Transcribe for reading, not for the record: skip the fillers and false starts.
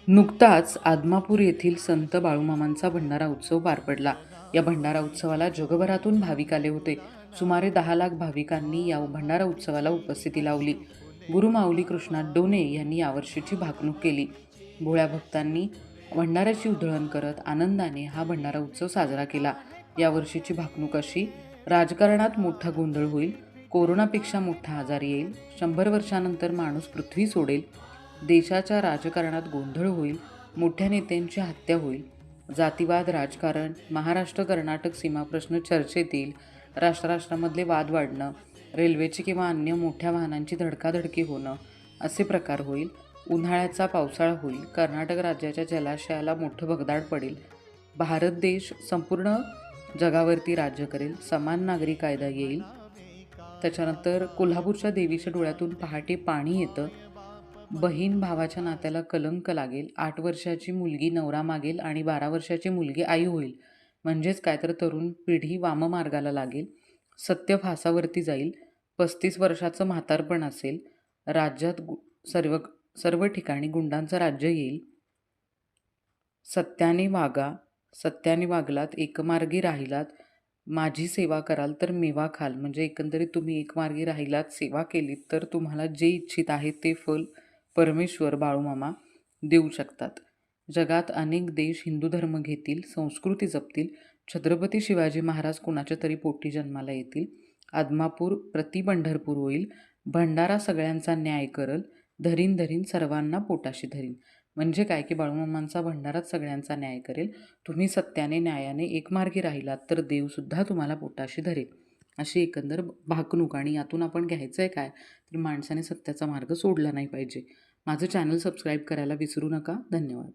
नुकताच आदमापूर येथील संत बाळूमामांचा भंडारा उत्सव पार पडला. या भंडारा उत्सवाला जगभरातून भाविक आले होते. सुमारे 10 लाख भाविकांनी या भंडारा उत्सवाला उपस्थिती लावली. गुरु माऊली कृष्णात डोने यांनी यावर्षीची भाकणूक केली. भोळ्या भक्तांनी भंडाऱ्याची उधळण करत आनंदाने हा भंडारा उत्सव साजरा केला. यावर्षीची भाकणूक अशी: राजकारणात मोठा गोंधळ होईल, कोरोनापेक्षा मोठा आजार येईल, 100 वर्षानंतर माणूस पृथ्वी सोडेल, देशाच्या राजकारणात गोंधळ होईल, मोठ्या नेत्यांची हत्या होईल, जातीवाद राजकारण, महाराष्ट्र कर्नाटक सीमाप्रश्न चर्चेत येईल, राष्ट्रामधले वाद वाढणं, रेल्वेची किंवा अन्य मोठ्या वाहनांची धडकाधडकी होणं असे प्रकार होईल, उन्हाळ्याचा पावसाळा होईल, कर्नाटक राज्याच्या जलाशयाला मोठं भगदाड पडेल, भारत देश संपूर्ण जगावरती राज्य करेल, समान नागरी कायदा येईल. त्याच्यानंतर कोल्हापूरच्या देवीच्या डोळ्यातून पहाटे पाणी येतं, बहीण भावाच्या नात्याला कलंक लागेल, 8 वर्षाची मुलगी नवरा मागेल आणि 12 वर्षाची मुलगी आई होईल. म्हणजेच काय तर तरुण पिढी वाममार्गाला लागेल, सत्य फासावरती जाईल, 35 वर्षाचं म्हातारपण असेल, राज्यात सर्व सर्व ठिकाणी गुंडांचं राज्य येईल. सत्याने वागा, सत्याने वागलात, एकमार्गी राहिलात, माझी सेवा कराल तर मेवा खाल. म्हणजे एकंदरीत तुम्ही एकमार्गी राहिलात, सेवा केलीत तर तुम्हाला जे इच्छित आहे ते फल परमेश्वर बाळूमामा देऊ शकतात. जगात अनेक देश हिंदू धर्म घेतील, संस्कृती जपतील, छत्रपती शिवाजी महाराज कुणाच्या तरी पोटी जन्माला येतील, आदमापूर प्रति पंढरपूर होईल, भंडारा सगळ्यांचा न्याय करल, धरीन धरीन सर्वांना पोटाशी धरीन. म्हणजे काय की बाळूमामांचा भंडाराच सगळ्यांचा न्याय करेल. तुम्ही सत्याने न्यायाने एकमार्गी राहिलात तर देवसुद्धा तुम्हाला पोटाशी धरेल. अशी एकंदर भाकणूक. आणि यातून आपण घ्यायचं आहे काय, तर माणसाने सत्याचा मार्ग सोडला नाही पाहिजे. माझं चॅनल सबस्क्राईब करायला विसरू नका. धन्यवाद.